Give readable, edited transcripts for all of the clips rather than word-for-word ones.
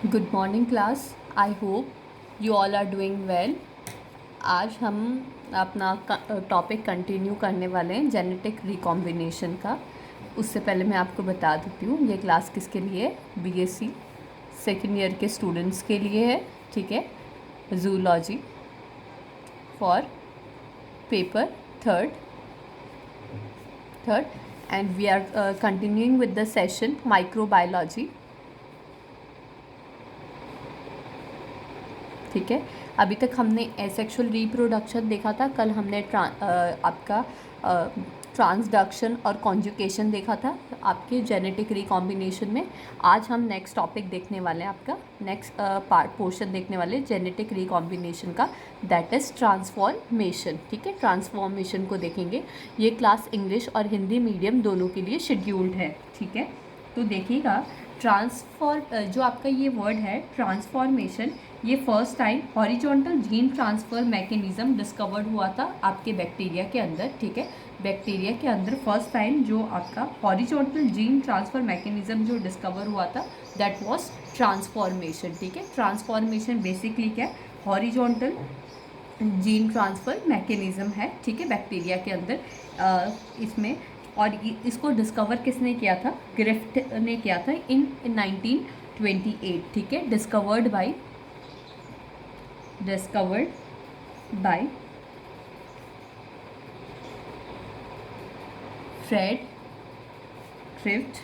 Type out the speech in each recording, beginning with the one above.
Good morning class. I hope you all are doing well. आज हम अपना topic continue करने वाले हैं जेनेटिक रिकॉम्बिनेशन का। उससे पहले मैं आपको बता देती हूँ ये क्लास किसके लिए है। बीएससी सेकेंड ईयर के स्टूडेंट्स के लिए है, ठीक है। Zoology for paper third and we are continuing with the session microbiology, ठीक है। अभी तक हमने एसेक्सुअल रिप्रोडक्शन देखा था, कल हमने आपका ट्रांसडक्शन और कॉन्जुकेशन देखा था आपके जेनेटिक रिकॉम्बिनेशन में। आज हम नेक्स्ट टॉपिक देखने वाले हैं, आपका नेक्स्ट पोर्शन देखने वाले जेनेटिक रिकॉम्बिनेशन का, दैट इज़ ट्रांसफॉर्मेशन, ठीक है। ट्रांसफॉर्मेशन को देखेंगे। ये क्लास इंग्लिश और हिंदी मीडियम दोनों के लिए शेड्यूल्ड है, ठीक है। तो देखिएगा जो आपका ये वर्ड है ट्रांसफॉर्मेशन, ये first time horizontal gene transfer mechanism discovered हुआ था आपके बैक्टीरिया के अंदर, ठीक है। बैक्टीरिया के अंदर फर्स्ट टाइम जो आपका हॉरिजॉन्टल जीन ट्रांसफ़र मैकेनिज़्म जो डिस्कवर हुआ था, दैट वाज ट्रांसफॉर्मेशन, ठीक है। ट्रांसफॉर्मेशन बेसिकली क्या है, हॉरिजॉन्टल जीन ट्रांसफ़र मैकेनिज़्म है, ठीक है, बैक्टीरिया के अंदर इसमें। और इसको डिस्कवर किसने किया था, ग्रिफ्ट ने किया था इन 1928, ठीक है। डिस्कवर्ड बाय फ्रेड ग्रिफ्ट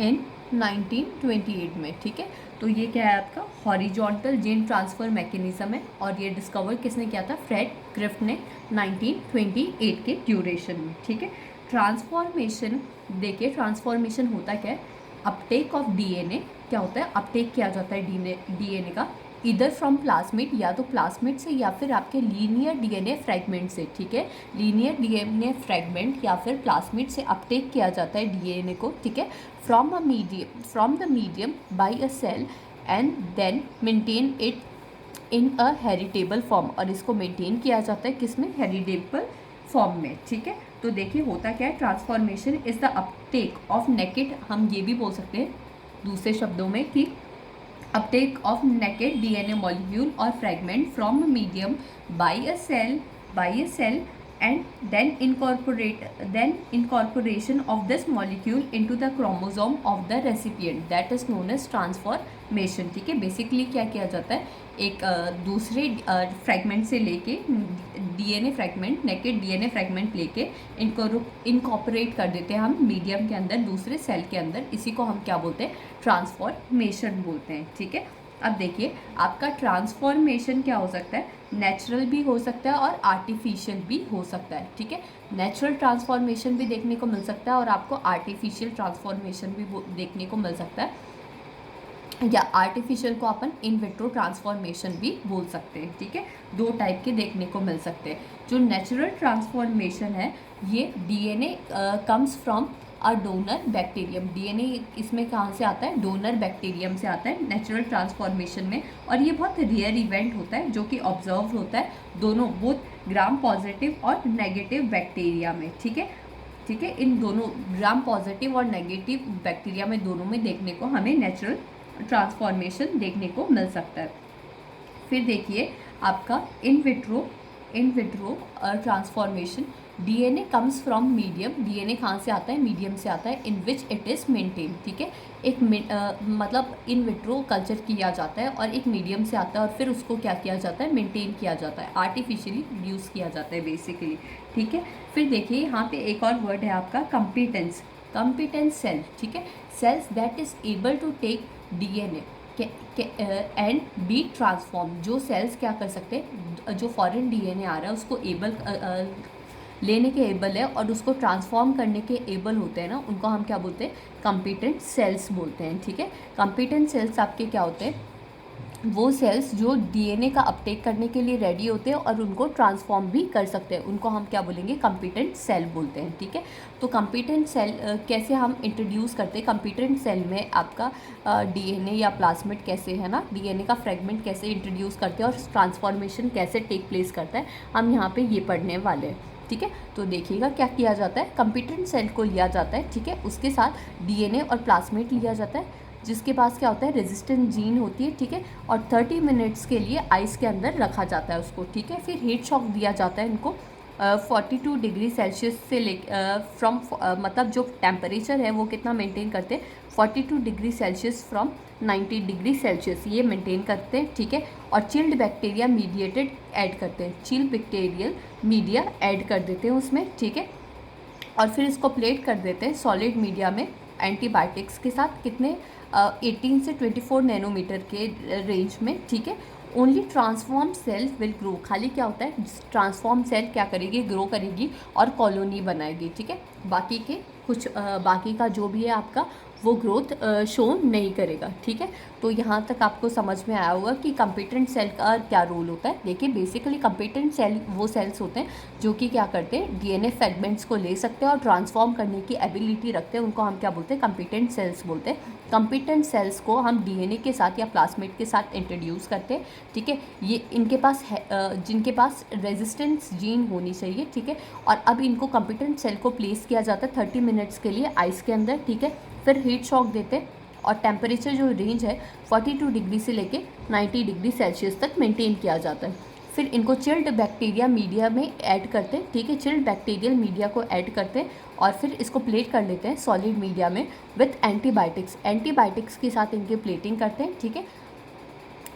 इन 1928 में, ठीक है। तो ये क्या है आपका हॉरिजॉन्टल जीन ट्रांसफ़र मैकेनिज़्म है और ये डिस्कवर किसने किया था, फ्रेड ग्रिफ्ट ने 1928 के ड्यूरेशन में, ठीक है। ट्रांसफॉर्मेशन देखिए, ट्रांसफॉर्मेशन होता क्या है, अपटेक ऑफ डीएनए। क्या होता है, अपटेक किया जाता है डीएनए का इधर फ्रॉम प्लाज्मिड, या तो प्लाज्मिड से या फिर आपके लीनियर डीएनए फ्रैगमेंट से, ठीक है। लीनियर डीएनए फ्रैगमेंट या फिर प्लाज्मिड से अपटेक किया जाता है डीएनए को, ठीक है, from the medium by a cell and then maintain it in a heritable form. और इसको मेंटेन किया जाता है किस में, हेरिटेबल फॉर्म में, ठीक है। तो देखिए होता क्या है, transformation is the Uptake of naked, हम ये भी बोल सकते हैं दूसरे शब्दों में कि uptake of naked DNA molecule or fragment from a medium by a cell and then incorporation of this molecule into the chromosome of the recipient, that is known as transformation, ठीक है। बेसिकली क्या किया जाता है, एक दूसरे fragment से लेके DNA fragment, naked DNA fragment लेके इनकॉर्पोरेट कर देते हैं हम मीडियम के अंदर, दूसरे सेल के अंदर। इसी को हम क्या बोलते हैं, ट्रांसफॉर्मेशन बोलते हैं, ठीक है। अब देखिए आपका ट्रांसफॉर्मेशन क्या हो सकता है, नेचुरल भी हो सकता है और आर्टिफिशियल भी हो सकता है, ठीक है। नेचुरल ट्रांसफॉर्मेशन भी देखने को मिल सकता है और आपको आर्टिफिशियल ट्रांसफॉर्मेशन भी देखने को मिल सकता है, या आर्टिफिशियल को अपन इन विट्रो ट्रांसफॉर्मेशन भी बोल सकते हैं, ठीक है। दो टाइप के देखने को मिल सकते हैं। जो नेचुरल ट्रांसफॉर्मेशन है, ये DNA comes from a donor bacterium. DNA इसमें कहाँ से आता है, डोनर बैक्टीरियम से आता है नेचुरल ट्रांसफॉर्मेशन में। और ये बहुत रेयर इवेंट होता है जो कि ऑब्जर्व होता है दोनों, बोथ ग्राम पॉजिटिव और नेगेटिव बैक्टीरिया में, ठीक है, ठीक है। इन दोनों ग्राम पॉजिटिव और नेगेटिव बैक्टीरिया में, दोनों में देखने को हमें नेचुरल ट्रांसफॉर्मेशन देखने को मिल सकता है। फिर देखिए आपका in vitro transformation, DNA comes from medium. DNA कहाँ से आता है, मीडियम से आता है, इन विच इट इज़ मेंटेन, ठीक है। एक मतलब इन विट्रो कल्चर किया जाता है और एक मीडियम से आता है और फिर उसको क्या किया जाता है, मेंटेन किया जाता है, आर्टिफिशियली प्रोड्यूस किया जाता है बेसिकली, ठीक है। फिर देखिए यहाँ पे एक और वर्ड है आपका कंपिटेंस सेल, ठीक है। Cells that is able to take DNA and be transform. जो सेल्स क्या कर सकते हैं, जो फॉरेन डीएनए आ रहा है उसको लेने के एबल है और उसको ट्रांसफॉर्म करने के एबल होते हैं ना, उनको हम क्या बोलते हैं, कंपिटेंट सेल्स बोलते हैं, ठीक है। कंपिटेंट सेल्स आपके क्या होते हैं, वो सेल्स जो डीएनए का अपटेक करने के लिए रेडी होते हैं और उनको ट्रांसफॉर्म भी कर सकते हैं, उनको हम क्या बोलेंगे, कंपिटेंट सेल बोलते हैं, ठीक है। तो कंपिटेंट सेल कैसे हम इंट्रोड्यूस करते हैं, कंपिटेंट सेल में आपका डीएनए या प्लाज्मिड कैसे है ना, डीएनए का फ्रेगमेंट कैसे इंट्रोड्यूस करते हैं और ट्रांसफॉर्मेशन कैसे टेक प्लेस करता है, हम यहाँ पे ये पढ़ने वाले हैं, ठीक है। तो देखिएगा क्या किया जाता है, कंपिटेंट सेल को लिया जाता है, ठीक है, उसके साथ डीएनए और प्लाज्मिड लिया जाता है, जिसके पास क्या होता है, रेजिस्टेंट जीन होती है, ठीक है, और 30 मिनट्स के लिए आइस के अंदर रखा जाता है उसको, ठीक है। फिर हीट शॉक दिया जाता है इनको 42 डिग्री सेल्सियस से ले फ्रॉम मतलब जो टेम्परेचर है वो कितना मेंटेन करते हैं, 42 degree Celsius from 90 degree Celsius, ये मेंटेन करते हैं, ठीक है। और चिल्ड बैक्टीरिया मीडिएटेड ऐड करते हैं, चिल्ड बैक्टीरियल मीडिया ऐड कर देते हैं उसमें, ठीक है। और फिर इसको प्लेट कर देते हैं सॉलिड मीडिया में एंटीबायोटिक्स के साथ, कितने 18 से 24 नैनोमीटर के रेंज में, ठीक है। Only transform cell will grow, खाली क्या होता है, ट्रांसफॉर्म सेल क्या करेगी, ग्रो करेगी और कॉलोनी बनाएगी, ठीक है। बाकी के कुछ बाकी का जो भी है आपका वो ग्रोथ शो नहीं करेगा, ठीक है। तो यहाँ तक आपको समझ में आया होगा कि कंपिटेंट सेल का क्या रोल होता है। देखिए बेसिकली कंपिटेंट सेल वो सेल्स होते हैं जो कि क्या करते हैं, डीएनए फ्रेगमेंट्स को ले सकते हैं और ट्रांसफॉर्म करने की एबिलिटी रखते हैं, उनको हम क्या बोलते हैं, कंपिटेंट सेल्स बोलते हैं। कंपिटेंट सेल्स को हम डीएनए के साथ या प्लाज्मिड के साथ इंट्रोड्यूस करते हैं, ठीक है। ये इनके पास है जिनके पास रेजिस्टेंस जीन होनी चाहिए, ठीक है। और अब इनको कंपिटेंट सेल को प्लेस किया जाता है 30 मिनट्स के लिए आइस के अंदर, ठीक है। फिर हीट शॉक देते हैं और टेम्परेचर जो रेंज है 42 डिग्री से लेके 90 डिग्री सेल्सियस तक मेंटेन किया जाता है। फिर इनको चिल्ड बैक्टीरिया मीडिया में ऐड करते हैं, ठीक है, चिल्ड बैक्टीरियल मीडिया को ऐड करते हैं और फिर इसको प्लेट कर लेते हैं सॉलिड मीडिया में विथ एंटीबायोटिक्स के साथ इनकी प्लेटिंग करते हैं, ठीक है।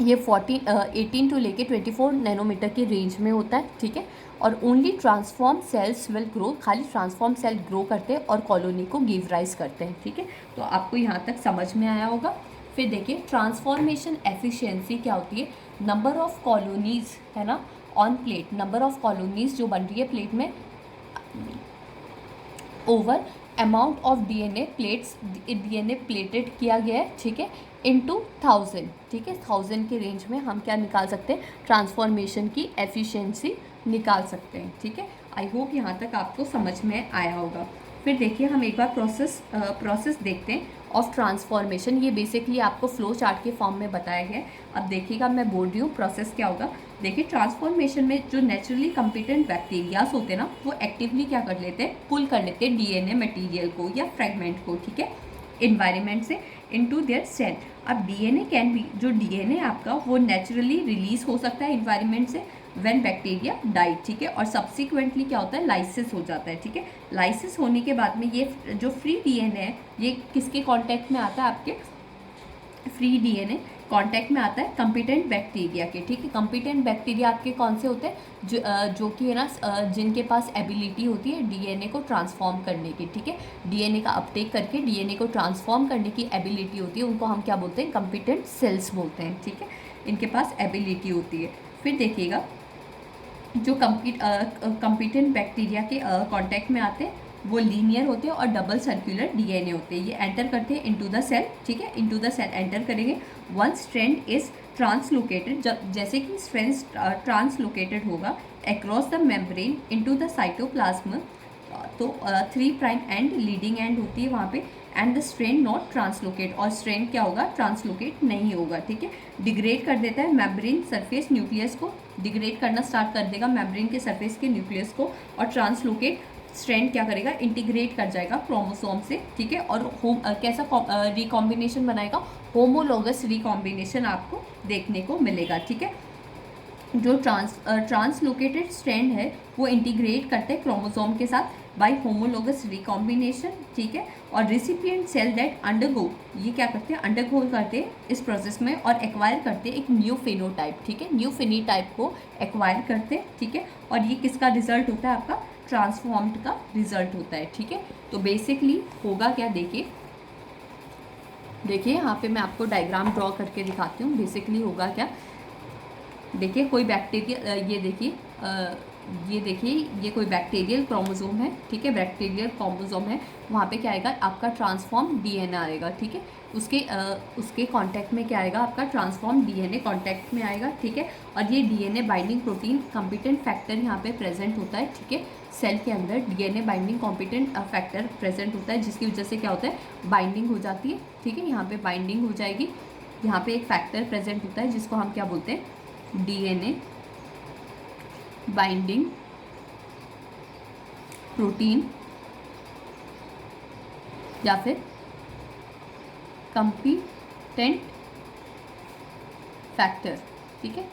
ये 18 टू लेके 24 नैनोमीटर की रेंज में होता है, ठीक है। और only transform cells will grow, खाली ट्रांसफॉर्म सेल ग्रो करते हैं और कॉलोनी को गिव राइज करते हैं, ठीक है। तो आपको यहाँ तक समझ में आया होगा। फिर देखिए ट्रांसफॉर्मेशन एफिशिएंसी क्या होती है, नंबर ऑफ कॉलोनीज है ना on plate, number of colonies जो बन रही है प्लेट में over amount of DNA plated किया गया है, ठीक है, इनटू 1000, ठीक है। 1000 के रेंज में हम क्या निकाल सकते हैं, ट्रांसफॉर्मेशन की एफिशिएंसी निकाल सकते हैं, ठीक है। आई होप यहाँ तक आपको समझ में आया होगा। फिर देखिए हम एक बार प्रोसेस देखते हैं ऑफ ट्रांसफॉर्मेशन। ये बेसिकली आपको फ्लो चार्ट के फॉर्म में बताया गया है। अब देखिएगा मैं बोल रही हूँ प्रोसेस क्या होगा। देखिए ट्रांसफॉर्मेशन में जो नेचुरली कंपिटेंट बैक्टीरियाज होते हैं ना, वो एक्टिवली क्या कर लेते हैं, पुल कर लेते हैं डीएनए मटेरियल को या फ्रेगमेंट को, ठीक है, इन्वायरमेंट से इनटू देयर सेल। अब डीएनए कैन बी, जो डीएनए आपका वो नेचुरली रिलीज हो सकता है इन्वायरमेंट से व्हेन बैक्टीरिया डाइड, ठीक है। और सब्सिक्वेंटली क्या होता है, लाइसिस हो जाता है, ठीक है। लाइसिस होने के बाद में ये जो फ्री डीएनए है ये किसके कांटेक्ट में आता है, आपके फ्री डीएनए कांटेक्ट में आता है कंपिटेंट बैक्टीरिया के, ठीक है। कंपिटेंट बैक्टीरिया आपके कौन से होते हैं, जो कि है ना जिनके पास एबिलिटी होती है डीएनए को ट्रांसफॉर्म करने की, ठीक है। डीएनए का अपटेक करके डीएनए को ट्रांसफॉर्म करने की एबिलिटी होती है, उनको हम क्या बोलते हैं, कंपिटेंट सेल्स बोलते हैं, ठीक है। इनके पास एबिलिटी होती है। फिर देखिएगा जो कंपिटेंट बैक्टीरिया के कांटेक्ट में आते हैं वो लीनियर होते हैं और डबल सर्कुलर डीएनए होते हैं। ये एंटर करते हैं इनटू द सेल, ठीक है, इनटू द सेल एंटर करेंगे। वन स्ट्रैंड इज ट्रांसलोकेटेड, जब जैसे कि स्ट्रैंड ट्रांसलोकेटेड होगा across the membrane into the cytoplasm, तो 3 प्राइम एंड लीडिंग एंड होती है वहाँ पे, and the strand not translocate, और स्ट्रैंड क्या होगा, ट्रांसलोकेट नहीं होगा, ठीक है। डिग्रेड कर देता है मेम्ब्रेन सरफेस न्यूक्लियस को, डिग्रेड करना स्टार्ट कर देगा मेम्ब्रेन के सरफेस के न्यूक्लियस को, और ट्रांसलोकेट स्ट्रैंड क्या करेगा, इंटीग्रेट कर जाएगा क्रोमोसोम से, ठीक है। और कैसा रिकॉम्बिनेशन बनाएगा, होमोलोगस रिकॉम्बिनेशन आपको देखने को मिलेगा, ठीक है। जो ट्रांसलोकेटेड स्ट्रैंड है वो इंटीग्रेट करते हैं क्रोमोसोम के साथ बाय होमोलोगस रिकॉम्बिनेशन, ठीक है। और रिसिपिएंट सेल दैट अंडरगो, ये क्या करते हैं, अंडरगो करते हैं इस प्रोसेस में और एक्वायर करते हैं एक न्यू फेनोटाइप, ठीक है, न्यू फेनोटाइप को एक्वायर करते हैं, ठीक है। और ये किसका रिजल्ट होता है, आपका ट्रांसफॉर्म्ड का रिजल्ट होता है, ठीक है। तो बेसिकली होगा क्या, देखिए यहाँ पे मैं आपको डायग्राम ड्रॉ करके दिखाती हूँ। बेसिकली होगा क्या, देखिए कोई बैक्टीरिया, ये देखिए ये कोई बैक्टीरियल क्रोमोसोम है, ठीक है, बैक्टीरियल क्रोमोसोम है, वहाँ पे क्या आएगा, आपका ट्रांसफॉर्म डीएनए आएगा, ठीक है। उसके कांटेक्ट में क्या आएगा, आपका ट्रांसफॉर्म डीएनए कांटेक्ट में आएगा, ठीक है। और ये DNA binding protein competent factor यहाँ पे प्रेजेंट होता है, ठीक है। सेल के अंदर DNA binding competent factor present होता है, जिसकी वजह से क्या होता है, बाइंडिंग हो जाती है, ठीक है। यहाँ पे बाइंडिंग हो जाएगी, यहाँ पे एक फैक्टर प्रेजेंट होता है जिसको हम क्या बोलते हैं, डीएनए बाइंडिंग प्रोटीन या फिर कंपीटेंट फैक्टर, ठीक है,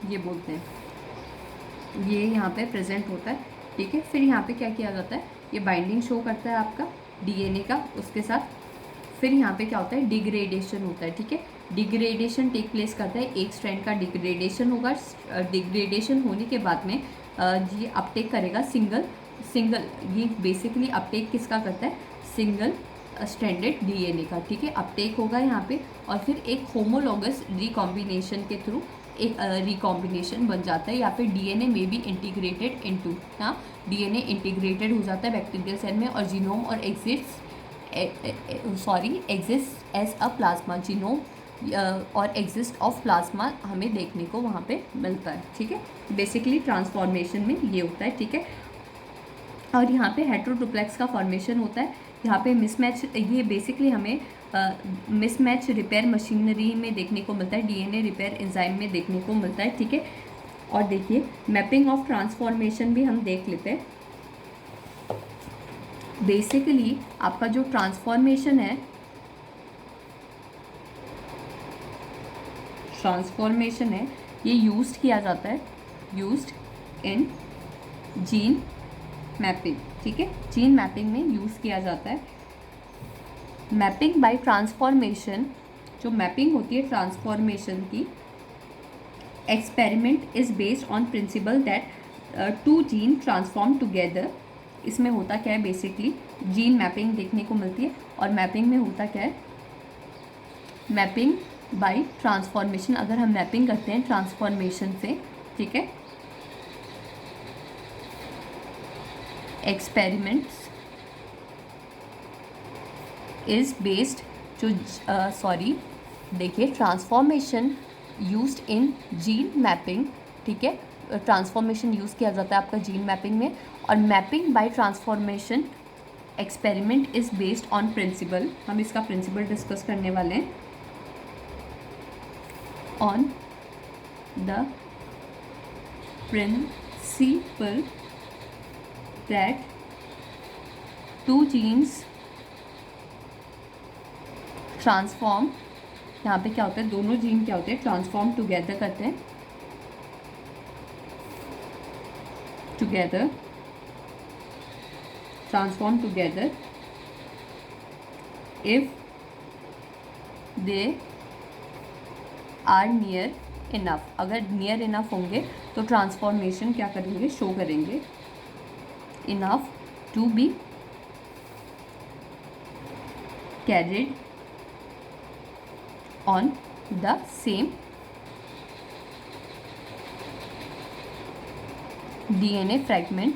ये बोलते हैं, ये यहाँ पे प्रेजेंट होता है, ठीक है। फिर यहाँ पे क्या किया जाता है, ये बाइंडिंग शो करता है आपका डीएनए का उसके साथ। फिर यहाँ पे क्या होता है, डिग्रेडेशन होता है, ठीक है। डिग्रेडेशन टेक प्लेस करता है, एक स्ट्रैंड का डिग्रेडेशन होगा। डिग्रेडेशन होने के बाद में ये अपटेक करेगा सिंगल, ये बेसिकली अपटेक किसका करता है, सिंगल स्ट्रैंडेड डीएनए का, ठीक है। अपटेक होगा यहाँ पे और फिर एक होमोलॉगस रिकॉम्बिनेशन के थ्रू एक रिकॉम्बिनेशन बन जाता है, या फिर डीएनए में भी इंटीग्रेटेड इनटू, हाँ, डीएनए इंटीग्रेटेड हो जाता है बैक्टीरियल सेल में और जीनोम और exist as a plasma, genome और एग्जिस्ट ऑफ प्लाज्मा हमें देखने को वहाँ पे मिलता है, ठीक है। बेसिकली ट्रांसफॉर्मेशन में ये होता है, ठीक है। और यहाँ पे हेटेरोडुप्लेक्स का फॉर्मेशन होता है, यहाँ पे मिसमैच, ये बेसिकली हमें मिसमैच रिपेयर मशीनरी में देखने को मिलता है, डीएनए रिपेयर एंजाइम में देखने को मिलता है, ठीक है। और देखिए मैपिंग ऑफ ट्रांसफॉर्मेशन भी हम देख लेते हैं। बेसिकली आपका जो ट्रांसफॉर्मेशन है, ये यूज्ड किया जाता है, यूज्ड इन जीन मैपिंग, ठीक है, जीन मैपिंग में यूज़ किया जाता है। मैपिंग बाय ट्रांसफॉर्मेशन, जो मैपिंग होती है ट्रांसफॉर्मेशन की, experiment is based on principle that two gene transform together. इसमें होता क्या है, बेसिकली जीन मैपिंग देखने को मिलती है। और मैपिंग में होता क्या है, मैपिंग बाय ट्रांसफॉर्मेशन, अगर हम मैपिंग करते हैं ट्रांसफॉर्मेशन से, ठीक है, एक्सपेरिमेंट्स इज़ बेस्ड, जो देखिए transformation used in gene mapping, ठीक है, ट्रांसफॉर्मेशन यूज़ किया जाता है आपका जीन मैपिंग में। और mapping by transformation experiment is based on principle, हम इसका प्रिंसिपल डिस्कस करने वाले हैं, on the principle that two genes transform, यहाँ पे क्या होता है, दोनों जीन क्या होते हैं, ट्रांसफॉर्म टुगेदर करते हैं, transform together if they are near enough, अगर नियर इनफ होंगे तो ट्रांसफॉर्मेशन क्या करेंगे, शो करेंगे, enough to be carried on the same DNA fragment,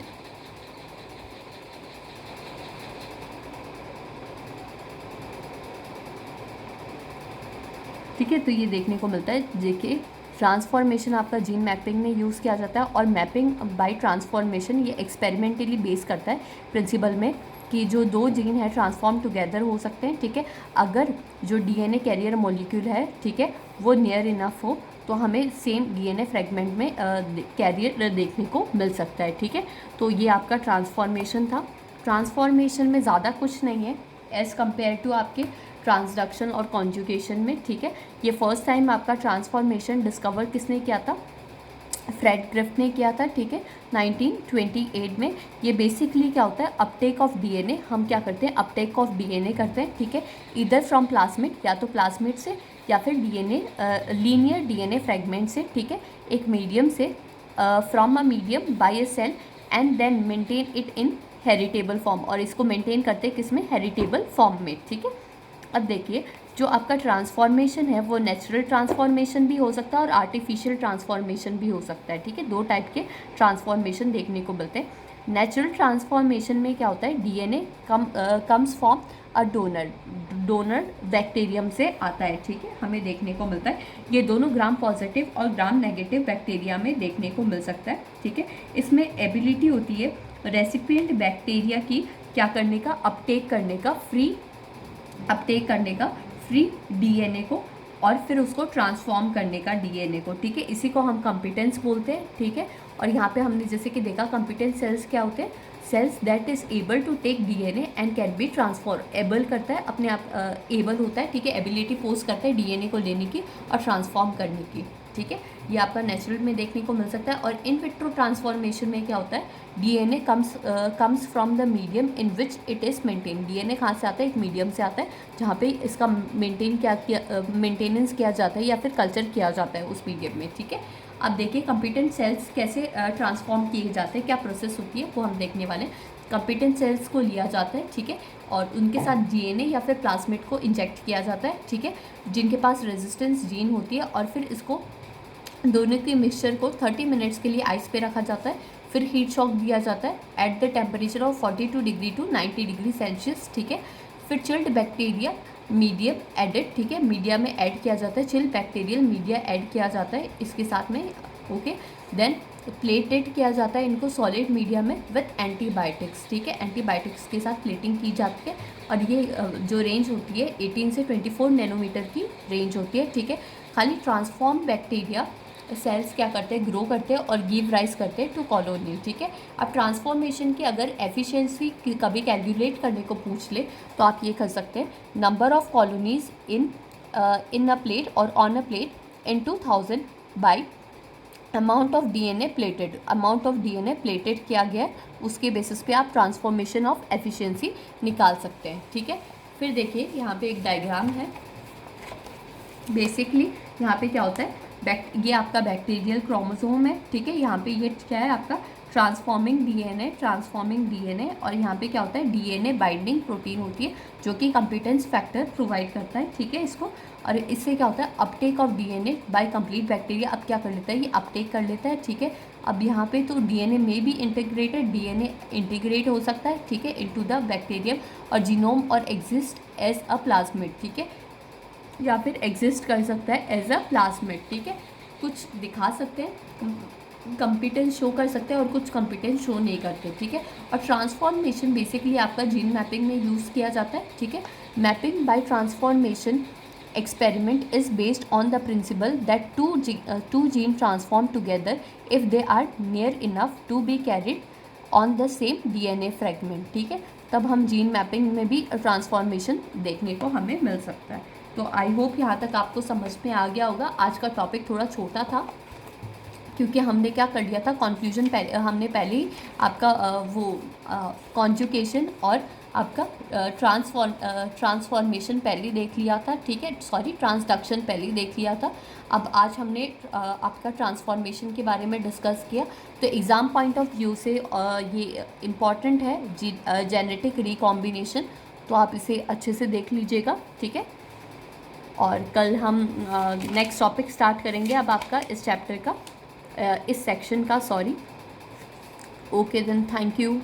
ठीक है। तो ये देखने को मिलता है, देखिए ट्रांसफॉर्मेशन आपका जीन मैपिंग में यूज़ किया जाता है। और मैपिंग बाय ट्रांसफॉर्मेशन ये एक्सपेरिमेंटली बेस करता है प्रिंसिपल में कि जो दो जीन है ट्रांसफॉर्म टुगेदर हो सकते हैं, ठीक है, अगर जो डीएनए कैरियर मॉलिक्यूल है, ठीक है, वो नियर इनफ हो तो हमें सेम डीएनए फ्रेगमेंट में कैरियर देखने को मिल सकता है, ठीक है। तो ये आपका ट्रांसफॉर्मेशन था। ट्रांसफॉर्मेशन में ज़्यादा कुछ नहीं है एज़ कम्पेयर टू आपके ट्रांसडक्शन और कॉन्जुगेशन में, ठीक है। ये फर्स्ट टाइम आपका ट्रांसफॉर्मेशन डिस्कवर किसने किया था, फ्रेड ग्रिफ्ट ने किया था, ठीक है, 1928 में। ये बेसिकली क्या होता है, अपटेक ऑफ डीएनए, हम क्या करते हैं, अपटेक ऑफ डीएनए करते हैं, ठीक है, इधर फ्रॉम प्लाज्मिड, या तो प्लाज्मिड से या फिर डीएनए लीनियर डीएनए फ्रेगमेंट से, ठीक है, एक मीडियम से, from a medium by a cell and then maintain it in heritable form, और इसको मेंटेन करते हैं किसमें, हेरिटेबल फॉर्म में, ठीक है। अब देखिए जो आपका ट्रांसफॉर्मेशन है वो नेचुरल ट्रांसफॉर्मेशन भी हो सकता है और आर्टिफिशियल ट्रांसफॉर्मेशन भी हो सकता है, ठीक है। दो टाइप के ट्रांसफॉर्मेशन देखने को मिलते हैं। नेचुरल ट्रांसफॉर्मेशन में क्या होता है, DNA comes from a donor bacterium से आता है, ठीक है, हमें देखने को मिलता है। ये दोनों ग्राम पॉजिटिव और ग्राम नेगेटिव बैक्टीरिया में देखने को मिल सकता है, ठीक है। इसमें एबिलिटी होती है रेसिपिएंट बैक्टीरिया की क्या करने का, अपटेक करने का फ्री डीएनए को और फिर उसको ट्रांसफॉर्म करने का डीएनए को, ठीक है। इसी को हम कंपिटेंस बोलते हैं, ठीक है। और यहाँ पे हमने जैसे कि देखा कंपिटेंस सेल्स क्या होते हैं, cells that is able to take DNA and can be transform, able करता है अपने आप, एबल होता है, ठीक है, एबिलिटी पोज करता है डीएनए को लेने की और ट्रांसफॉर्म करने की, ठीक है। ये आपका नेचुरल में देखने को मिल सकता है। और इन विट्रो ट्रांसफॉर्मेशन में क्या होता है, DNA comes from the medium in which it is maintain. DNA कहाँ से आता है, एक मीडियम से आता है जहाँ पे इसका मेंटेनेंस किया जाता है या फिर कल्चर किया जाता है उस मीडियम में, ठीक है। अब देखिए कंपिटेंट सेल्स कैसे ट्रांसफॉर्म किए जाते हैं, क्या प्रोसेस होती है वो हम देखने वाले हैं। कंपिटेंट सेल्स को लिया जाता है, ठीक है, और उनके साथ डीएनए या फिर प्लाज्मिड को इंजेक्ट किया जाता है, ठीक है, जिनके पास रेजिस्टेंस जीन होती है, और फिर इसको दोनों के मिक्सचर को 30 मिनट्स के लिए आइस पे रखा जाता है। फिर हीट शॉक दिया जाता है at the temperature of 42 degree to 90 degree Celsius, ठीक है। फिर चिल्ड बैक्टीरिया मीडियम एडेड, ठीक है, मीडिया में ऐड किया जाता है, चिल्ड बैक्टीरियल मीडिया ऐड किया जाता है इसके साथ में, ओके। देन प्लेटेड किया जाता है इनको सॉलिड मीडिया में विथ एंटीबायोटिक्स, ठीक है, एंटीबायोटिक्स के साथ प्लेटिंग की जाती है। और ये जो रेंज होती है 18 से 24 नैनोमीटर की रेंज होती है, ठीक है। खाली ट्रांसफॉर्म बैक्टीरिया सेल्स क्या करते हैं, ग्रो करते हैं और गिव राइज करते हैं टू कॉलोनी, ठीक है। अब ट्रांसफॉर्मेशन की अगर एफिशिएंसी कभी कैलकुलेट करने को पूछ ले तो आप ये कर सकते हैं, number of colonies in a plate और on a plate in 2000 by amount of DNA plated, amount of DNA plated किया गया है, उसके बेसिस पे आप ट्रांसफॉर्मेशन ऑफ एफिशिएंसी निकाल सकते हैं, ठीक है। फिर देखिए यहाँ पे एक डायग्राम है, बेसिकली यहाँ पे क्या होता है, ये आपका बैक्टीरियल क्रोमोसोम है, ठीक है। यहाँ पे ये क्या है आपका ट्रांसफॉर्मिंग डीएनए, और यहाँ पे क्या होता है डीएनए बाइंडिंग प्रोटीन होती है जो कि कंपिटेंस फैक्टर प्रोवाइड करता है, ठीक है, इसको। और इससे क्या होता है Uptake of DNA by complete bacteria, अब क्या कर लेता है ये अपटेक कर लेता है, ठीक है। अब यहाँ पे तो डीएनए में भी इंटीग्रेटेड, डीएनए इंटीग्रेट हो सकता है, ठीक है, इनटू द बैक्टीरियम और जीनोम, और एग्जिस्ट एज अ प्लाज्मिड, ठीक है, या फिर एग्जिस्ट कर सकता है एज अ प्लाज्मिड, ठीक है। कुछ दिखा सकते हैं, कंपिटेंस शो कर सकते हैं और कुछ कंपिटेंस शो नहीं करते, ठीक है। और ट्रांसफॉर्मेशन बेसिकली आपका जीन मैपिंग में यूज़ किया जाता है, ठीक है। Mapping by transformation experiment is based on the principle that two genes transform together if they are near enough to be carried on the same DNA fragment, ठीक है। तब हम जीन मैपिंग में भी ट्रांसफॉर्मेशन देखने को हमें मिल सकता है। तो आई होप यहाँ तक आपको समझ में आ गया होगा। आज का टॉपिक थोड़ा छोटा था क्योंकि हमने क्या कर लिया था, कॉन्फ्यूजन हमने पहले ही आपका वो कॉन्जुकेशन और आपका ट्रांसफॉर्मेशन पहले देख लिया था, ठीक है, सॉरी ट्रांसडक्शन पहले देख लिया था। अब आज हमने आपका ट्रांसफॉर्मेशन के बारे में डिस्कस किया। तो एग्ज़ाम पॉइंट ऑफ व्यू से ये इम्पॉर्टेंट है जेनेटिक रिकॉम्बिनेशन, तो आप इसे अच्छे से देख लीजिएगा, ठीक है। और कल हम नेक्स्ट टॉपिक स्टार्ट करेंगे अब आपका इस चैप्टर का, इस सेक्शन का, sorry. Okay then, thank you.